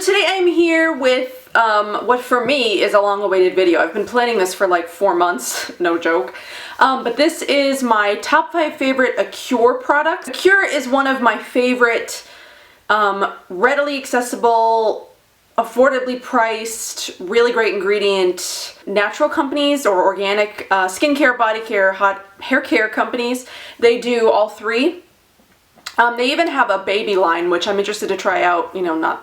today I'm here with what for me is a long-awaited video. I've been planning this for like 4 months, no joke. But this is my top 5 favorite Acure products. Acure is one of my favorite readily accessible, affordably priced, really great ingredient, natural companies or organic skincare, body care, hot hair care companies. They do all three. They even have a baby line, which I'm interested to try out, you know,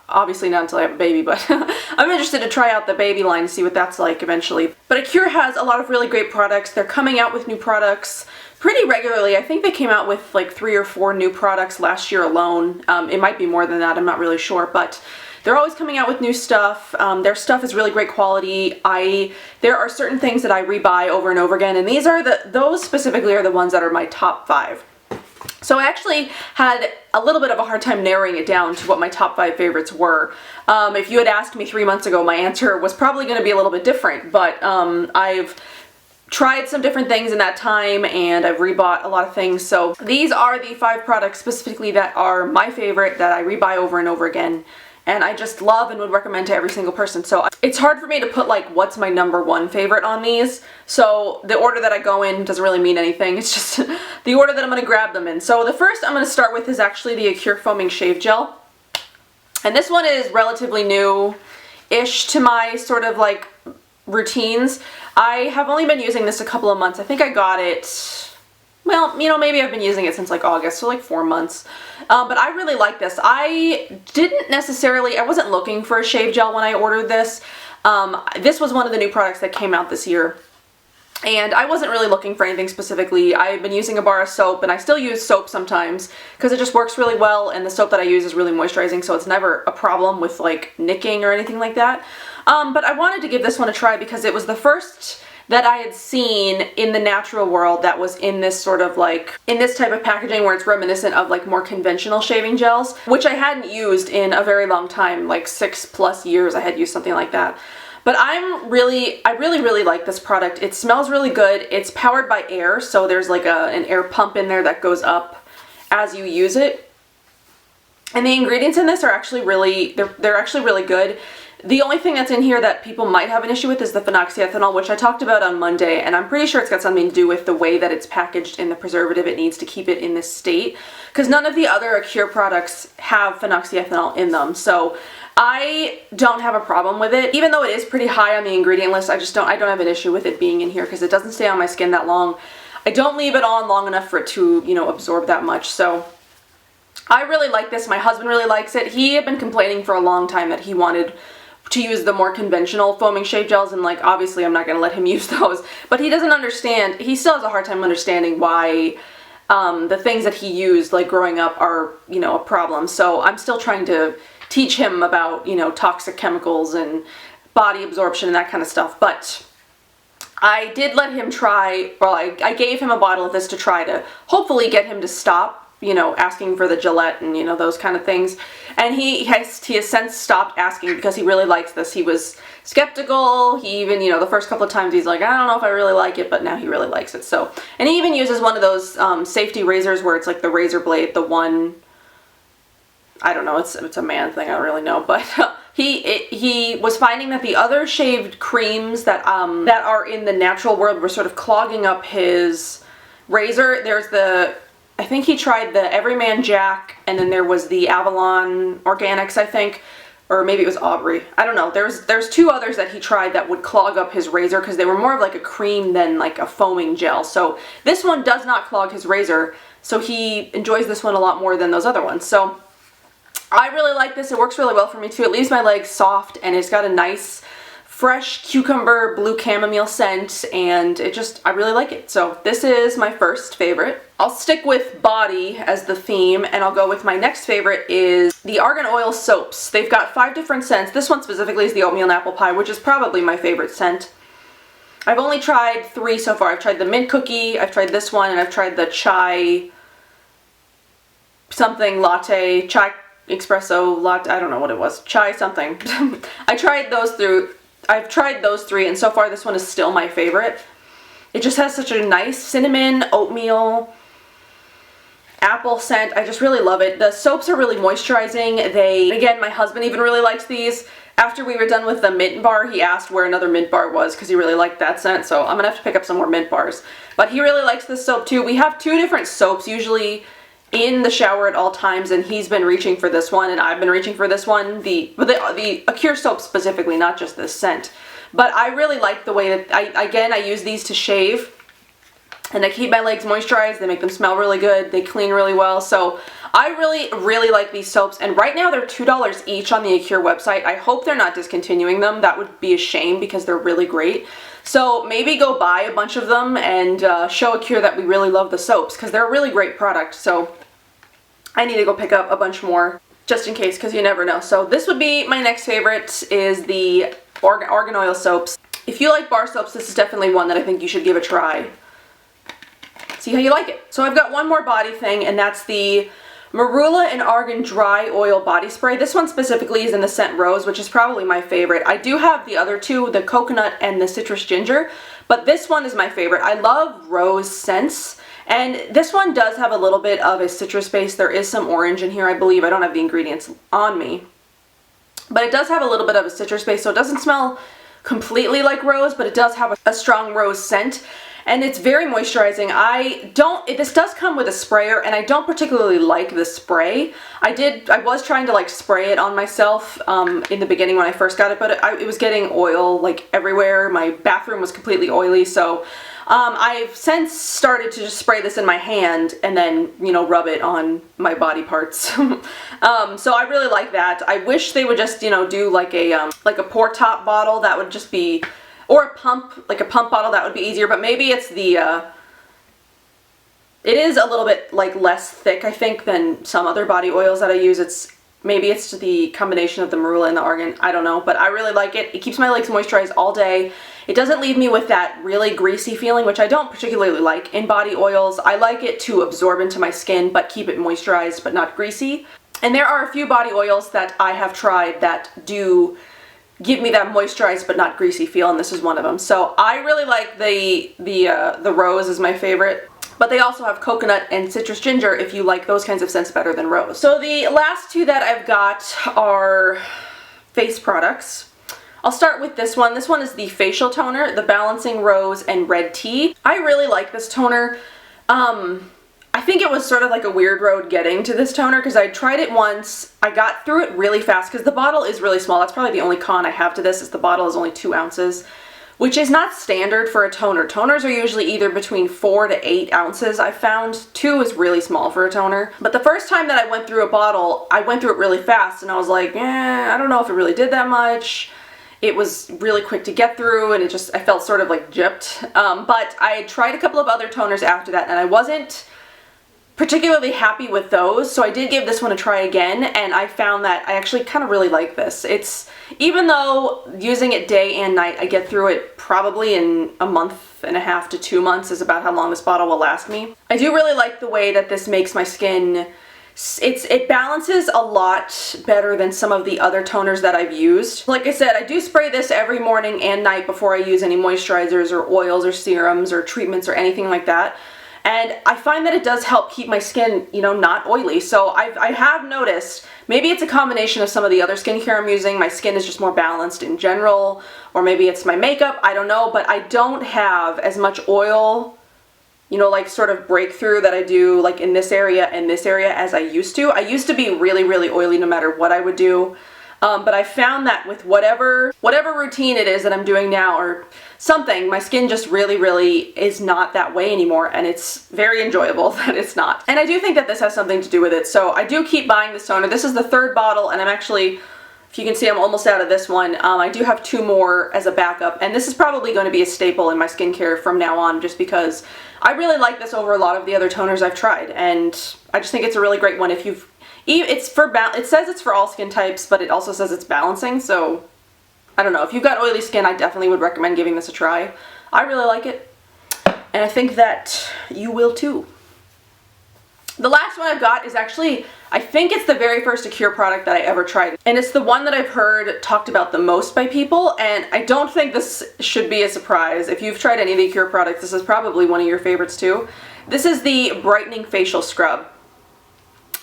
obviously not until I have a baby, but I'm interested to try out the baby line and see what that's like eventually. But Acure has a lot of really great products. They're coming out with new products pretty regularly. I think they came out with like 3 or 4 new products last year alone. It might be more than that, I'm not really sure, but they're always coming out with new stuff. Their stuff is really great quality. There are certain things that I rebuy over and over again, and those specifically are the ones that are my top 5. So I actually had a little bit of a hard time narrowing it down to what my top 5 favorites were. If you had asked me 3 months ago, my answer was probably going to be a little bit different, but I've tried some different things in that time and I've rebought a lot of things. So these are the 5 products specifically that are my favorite, that I rebuy over and over again, and I just love and would recommend to every single person. So it's hard for me to put like what's my number 1 favorite on these. So the order that I go in doesn't really mean anything. It's just the order that I'm going to grab them in. So the first I'm going to start with is actually the Acure Foaming Shave Gel. And this one is relatively new-ish to my sort of like routines. I have only been using this a couple of months. I think I got it, well, you know, maybe I've been using it since like August, so like 4 months. But I really like this. I wasn't looking for a shave gel when I ordered this. This was one of the new products that came out this year. And I wasn't really looking for anything specifically. I've been using a bar of soap, and I still use soap sometimes because it just works really well, and the soap that I use is really moisturizing, so it's never a problem with like nicking or anything like that. But I wanted to give this one a try because it was the first that I had seen in the natural world that was in this sort of like, in this type of packaging where it's reminiscent of like more conventional shaving gels, which I hadn't used in a very long time, like 6+ years I had used something like that. But I really like this product. It smells really good. It's powered by air, so there's like an air pump in there that goes up as you use it. And the ingredients in this are actually they're actually really good. The only thing that's in here that people might have an issue with is the phenoxyethanol, which I talked about on Monday, and I'm pretty sure it's got something to do with the way that it's packaged in the preservative it needs to keep it in this state, because none of the other Acure products have phenoxyethanol in them. So I don't have a problem with it. Even though it is pretty high on the ingredient list, I don't have an issue with it being in here because it doesn't stay on my skin that long. I don't leave it on long enough for it to, you know, absorb that much. So I really like this. My husband really likes it. He had been complaining for a long time that he wanted to use the more conventional foaming shave gels, and like obviously I'm not going to let him use those, but he doesn't understand, he still has a hard time understanding why the things that he used like growing up are, you know, a problem. So I'm still trying to teach him about, you know, toxic chemicals and body absorption and that kind of stuff. But I did let him try, well, I gave him a bottle of this to try to hopefully get him to stop, you know, asking for the Gillette and, you know, those kind of things. And he has since stopped asking because he really likes this. He was skeptical. He even, you know, the first couple of times he's like, I don't know if I really like it, but now he really likes it. So, and he even uses one of those safety razors where it's like the razor blade, the one, I don't know, it's a man thing, I don't really know, but he was finding that the other shaved creams that are in the natural world were sort of clogging up his razor. There's I think he tried the Everyman Jack, and then there was the Avalon Organics, I think, or maybe it was Aubrey. I don't know. There's 2 others that he tried that would clog up his razor because they were more of like a cream than like a foaming gel. So this one does not clog his razor, so he enjoys this one a lot more than those other ones. So I really like this. It works really well for me too. It leaves my legs soft, and it's got a nice fresh cucumber blue chamomile scent, and I really like it. So this is my first favorite. I'll stick with body as the theme, and I'll go with my next favorite is the Argan Oil soaps. They've got 5 different scents. This one specifically is the Oatmeal and Apple Pie, which is probably my favorite scent. I've only tried 3 so far. I've tried the mint cookie, I've tried this one, and I've tried the chai something latte, chai espresso latte, I don't know what it was, chai something. I've tried those 3, and so far this one is still my favorite. It just has such a nice cinnamon, oatmeal, apple scent. I just really love it. The soaps are really moisturizing. Again, my husband even really likes these. After we were done with the mint bar, he asked where another mint bar was because he really liked that scent, so I'm gonna have to pick up some more mint bars. But he really likes this soap too. We have two different soaps usually in the shower at all times, and he's been reaching for this one and I've been reaching for this one. The Acure soap specifically, not just this scent. But I really like the way that, I use these to shave. And I keep my legs moisturized, they make them smell really good, they clean really well, so I really like these soaps, and right now they're $2 each on the Acure website. I hope they're not discontinuing them. That would be a shame because they're really great. So maybe go buy a bunch of them and show Acure that we really love the soaps, because they're a really great product, so I need to go pick up a bunch more just in case, because you never know. So this would be my next favorite, is the Argan Oil soaps. If you like bar soaps, this is definitely one that I think you should give a try. See how you like it. So I've got one more body thing, and that's the Marula and Argan Dry Oil Body Spray. This one specifically is in the scent Rose, which is probably my favorite. I do have the other two, the coconut and the citrus ginger, but this one is my favorite. I love rose scents, and this one does have a little bit of a citrus base. There is some orange in here, I believe. I don't have the ingredients on me, but it does have a little bit of a citrus base, so it doesn't smell completely like rose, but it does have a strong rose scent. And it's very moisturizing. This does come with a sprayer, and I don't particularly like the spray. I was trying to like spray it on myself in the beginning when I first got it, but it was getting oil like everywhere. My bathroom was completely oily, so I've since started to just spray this in my hand and then, you know, rub it on my body parts. So I really like that. I wish they would just, you know, do like a pour top bottle. That would just be, or a pump bottle, that would be easier, but maybe it's it is a little bit like less thick, I think, than some other body oils that I use. Maybe it's the combination of the Marula and the Argan, I don't know, but I really like it. It keeps my legs moisturized all day. It doesn't leave me with that really greasy feeling, which I don't particularly like in body oils. I like it to absorb into my skin, but keep it moisturized, but not greasy. And there are a few body oils that I have tried that do give me that moisturized but not greasy feel, and this is one of them. So I really like the Rose is my favorite, but they also have coconut and citrus ginger if you like those kinds of scents better than Rose. So the last two that I've got are face products. I'll start with this one. This one is the facial toner, the Balancing Rose and Red Tea. I really like this toner. I think it was sort of like a weird road getting to this toner because I tried it once. I got through it really fast because the bottle is really small. That's probably the only con I have to this, is the bottle is only 2 ounces, which is not standard for a toner. Toners are usually either between 4 to 8 ounces, I found. 2 is really small for a toner. But the first time that I went through a bottle, I went through it really fast and I was like, I don't know if it really did that much. It was really quick to get through and I felt sort of like gypped. But I tried a couple of other toners after that and I wasn't particularly happy with those, so I did give this one a try again, and I found that I actually kind of really like this. Even though using it day and night, I get through it probably in a month and a half to 2 months is about how long this bottle will last me. I do really like the way that this makes my skin, it balances a lot better than some of the other toners that I've used. Like I said, I do spray this every morning and night before I use any moisturizers or oils or serums or treatments or anything like that. And I find that it does help keep my skin, you know, not oily. So I have noticed, maybe it's a combination of some of the other skincare I'm using. My skin is just more balanced in general, or maybe it's my makeup, I don't know, but I don't have as much oil, you know, like sort of breakthrough that I do like in this area and this area as I used to. I used to be really, really oily no matter what I would do. But I found that with whatever routine it is that I'm doing now or something, my skin just really is not that way anymore, and it's very enjoyable that it's not. And I do think that this has something to do with it, so I do keep buying this toner. This is the 3rd bottle, and I'm actually, if you can see, I'm almost out of this one. I do have 2 more as a backup, and this is probably going to be a staple in my skincare from now on, just because I really like this over a lot of the other toners I've tried, and I just think it's a really great one if you've it says it's for all skin types, but it also says it's balancing, so I don't know. If you've got oily skin, I definitely would recommend giving this a try. I really like it, and I think that you will too. The last one I've got is actually, I think it's the very first Acure product that I ever tried, and it's the one that I've heard talked about the most by people, and I don't think this should be a surprise. If you've tried any of the Acure products, this is probably one of your favorites too. This is the Brightening Facial Scrub.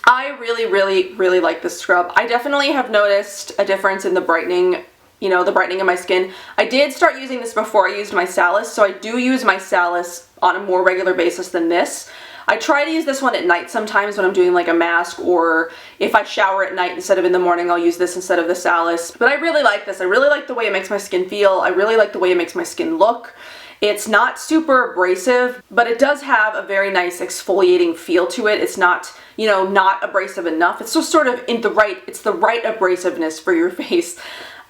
I really like this scrub. I definitely have noticed a difference in the brightening, you know, the brightening of my skin. I did start using this before I used my Salus, so I do use my Salus on a more regular basis than this. I try to use this one at night sometimes when I'm doing like a mask, or if I shower at night instead of in the morning, I'll use this instead of the Salus. But I really like this. I really like the way it makes my skin feel. I really like the way it makes my skin look. It's not super abrasive, but it does have a very nice exfoliating feel to it. It's not, you know, not abrasive enough. It's just sort of it's the right abrasiveness for your face.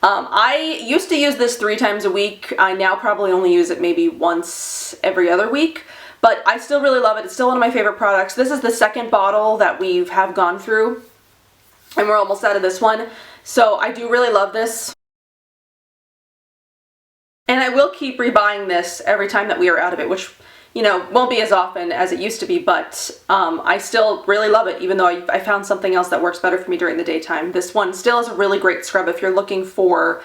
I used to use this 3 times a week. I now probably only use it maybe once every other week. But I still really love it. It's still one of my favorite products. This is the second bottle that we have gone through, and we're almost out of this one. So I do really love this. And I will keep rebuying this every time that we are out of it, which, you know, won't be as often as it used to be, but I still really love it, even though I found something else that works better for me during the daytime. This one still is a really great scrub if you're looking for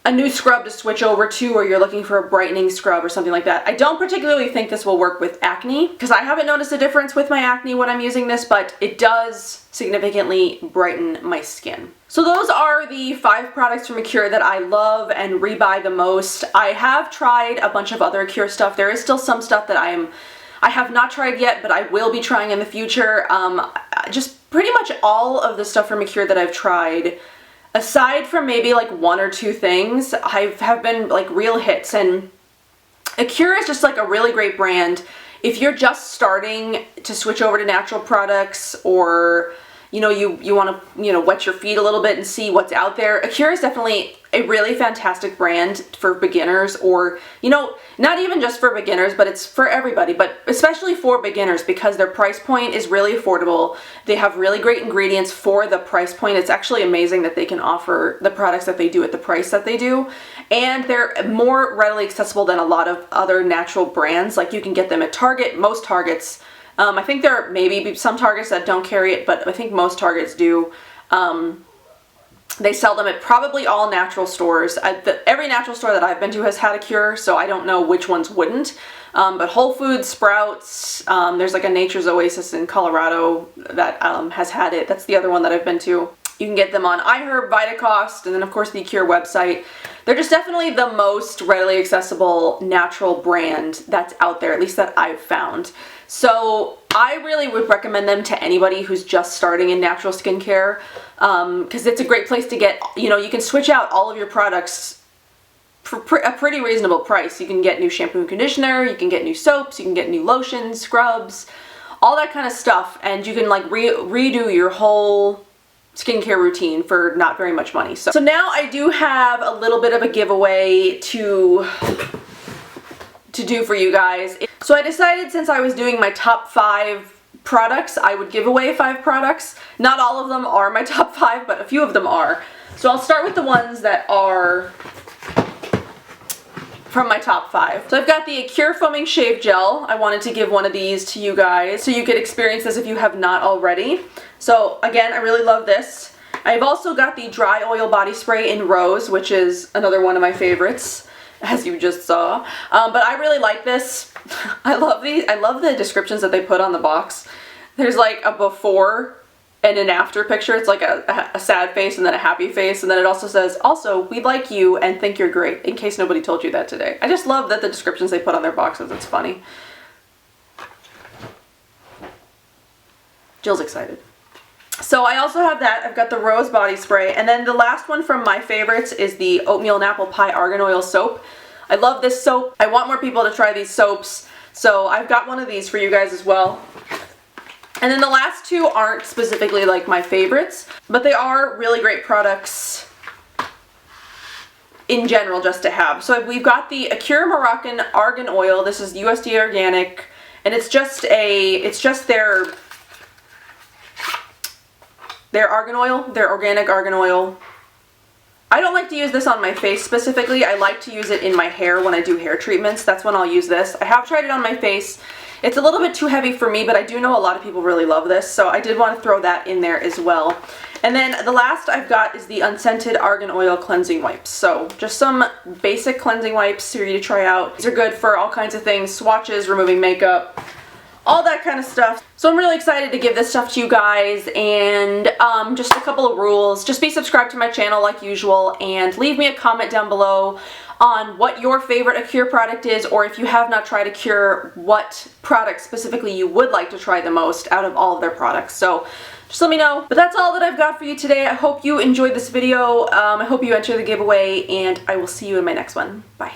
a new scrub to switch over to, or you're looking for a brightening scrub or something like that. I don't particularly think this will work with acne, because I haven't noticed a difference with my acne when I'm using this, but it does significantly brighten my skin. So those are the 5 products from Acure that I love and rebuy the most. I have tried a bunch of other Acure stuff. There is still some stuff that I have not tried yet, but I will be trying in the future. Just pretty much all of the stuff from Acure that I've tried, aside from maybe like 1 or 2 things, have been like real hits. And Acure is just like a really great brand. If you're just starting to switch over to natural products, or you know, you want to, you know, wet your feet a little bit and see what's out there, Acure is definitely a really fantastic brand for beginners, or, you know, not even just for beginners, but it's for everybody, but especially for beginners, because their price point is really affordable. They have really great ingredients for the price point. It's actually amazing that they can offer the products that they do at the price that they do, and they're more readily accessible than a lot of other natural brands. Like, you can get them at Target, most Targets. I think there may be some Targets that don't carry it, but I think most Targets do. They sell them at probably all natural stores. Every natural store that I've been to has had Acure, so I don't know which ones wouldn't. But Whole Foods, Sprouts, there's like a Nature's Oasis in Colorado that has had it. That's the other one that I've been to. You can get them on iHerb, Vitacost, and then of course the Acure website. They're just definitely the most readily accessible natural brand that's out there, at least that I've found. So I really would recommend them to anybody who's just starting in natural skincare, because it's a great place to get, you know, you can switch out all of your products for a pretty reasonable price. You can get new shampoo and conditioner, you can get new soaps, you can get new lotions, scrubs, all that kind of stuff, and you can like redo your whole skincare routine for not very much money. So now I do have a little bit of a giveaway to do for you guys. So I decided, since I was doing my top 5 products, I would give away 5 products. Not all of them are my top 5, but a few of them are. So I'll start with the ones that are from my top 5. So I've got the Acure Foaming Shave Gel. I wanted to give one of these to you guys so you could experience this if you have not already. So again, I really love this. I've also got the Dry Oil Body Spray in Rose, which is another one of my favorites, as you just saw. But I really like this. I love these. I love the descriptions that they put on the box. There's like a before and an after picture. It's like a sad face and then a happy face, and then it also says, also, we like you and think you're great, in case nobody told you that today. I just love that the descriptions they put on their boxes. It's funny. Jill's excited. So I also have that. I've got the Rose Body Spray, and then the last one from my favorites is the Oatmeal and Apple Pie Argan Oil Soap. I love this soap. I want more people to try these soaps, so I've got one of these for you guys as well. And then the last 2 aren't specifically like my favorites, but they are really great products in general just to have. So we've got the Acure Moroccan Argan Oil. This is USDA organic, and it's just their argan oil, their organic argan oil. I don't like to use this on my face specifically. I like to use it in my hair when I do hair treatments. That's when I'll use this. I have tried it on my face. It's a little bit too heavy for me, but I do know a lot of people really love this, so I did want to throw that in there as well. And then the last I've got is the Unscented Argan Oil Cleansing Wipes. So just some basic cleansing wipes for you to try out. These are good for all kinds of things, swatches, removing makeup, all that kind of stuff. So I'm really excited to give this stuff to you guys, and just a couple of rules. Just be subscribed to my channel like usual, and leave me a comment down below on what your favorite Acure product is, or if you have not tried Acure, what product specifically you would like to try the most out of all of their products. So just let me know. But that's all that I've got for you today. I hope you enjoyed this video. I hope you enter the giveaway, and I will see you in my next one. Bye.